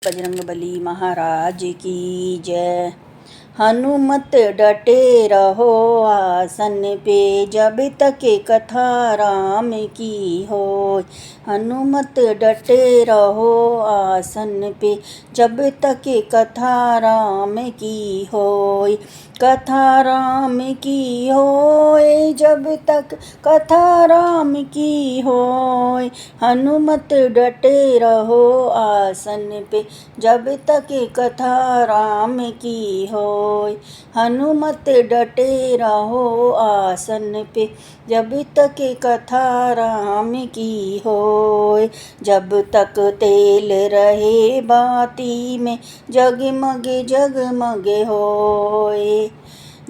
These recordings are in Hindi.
बजरंगबली महाराज की जय। हनुमत डटे रहो आसन पे, जब तक कथा राम की हो। हनुमत डटे रहो आसन पे, जब तक कथा राम की होय। कथा राम की होय, जब तक कथा राम की होय। हनुमत डटे रहो आसन पे, जब तक कथा राम की होय। हनुमत डटे रहो आसन पे, जब तक कथा राम की होय। जब तक तेल रहे बाती में, जगमग जगमग होय।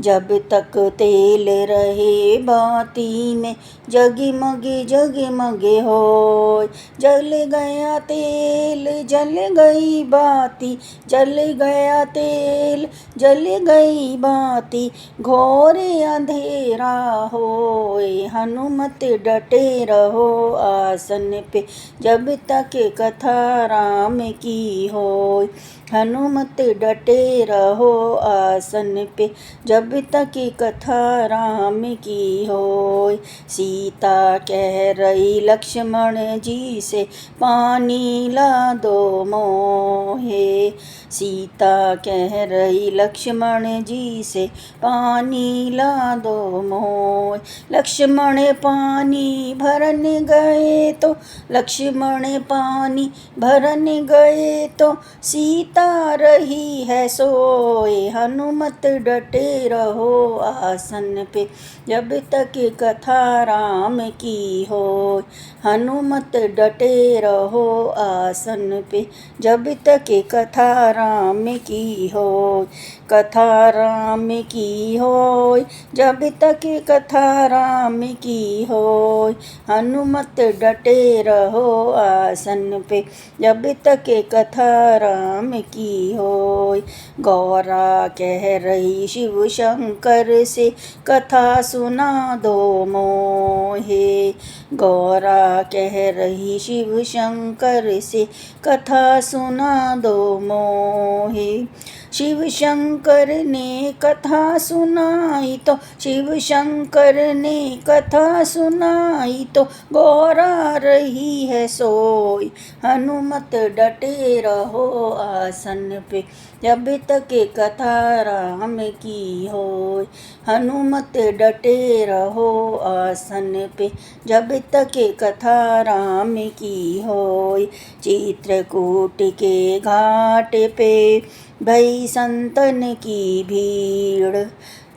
जब तक तेल रहे बाती में, जगमग जगमग होय। जल गया तेल जल गई बाती, जल गया तेल जल गई बाती, घोर अंधेरा होय। हनुमत डटे रहो आसन पे, जब तक कथा राम की होय। हनुमत डटे रहो आसन पे, जब तक कथा राम की होय। सीता कह रही लक्ष्मण जी से, पानी ला दो मोहे। सीता कह रही लक्ष्मण जी से, पानी ला दो मोहे। लक्ष्मण पानी भरन गए तो, लक्ष्मण पानी भरन गए तो, सीता रही है सोए। हनुमत डटे रहो आसन पे, जब तक कथा राम की होय। हनुमत डटे रहो आसन पे, जब तक कथा राम की होय। कथा राम की होय, जब तक कथा राम की होय। हनुमत डटे रहो आसन पे, जब तक कथा राम की होय। गौरा कह रही शिव शंकर से, कथा सुना दो मोहे। गौरा कह रही शिव शंकर से, कथा सुना दो मोहे। शिव शंकर ने कथा सुनाई तो, शिव शंकर ने कथा सुनाई तो, गौरा रही है सोई। हनुमत डटे रहो आसन पे, जब तक कथा राम की होय। हनुमत डटे रहो आसन पे, जब तक कथा राम की होय। चित्रकूट के घाट पे भई संतन की भीड़,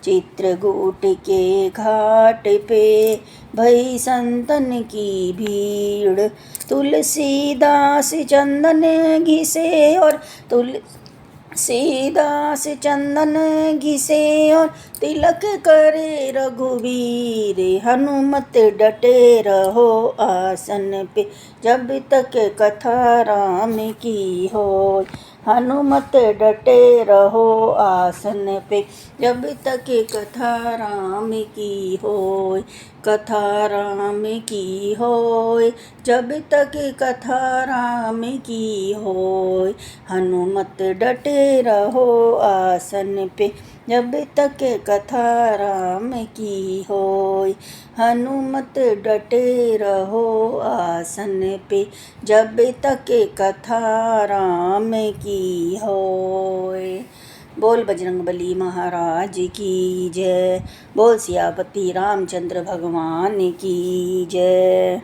चित्रकूट के घाट पे भई संतन की भीड़। तुलसीदास चंदन घिसे और तुलसीदास चंदन घिसे और, तिलक करे रघुवीर। हनुमत डटे रहो आसन पे, जब तक कथा राम की होय। हनुमत डटे रहो आसन पे, जब तक कथा राम की होय। कथा राम की होय, जब तक कथा राम की होय। हनुमत डटे रहो आसन पे, जब तक कथा राम की होय। हनुमत डटे रहो आसन पे, जब तक कथा राम की होय। बोल बजरंगबली महाराज की जय। बोल सियापति रामचंद्र भगवान की जय।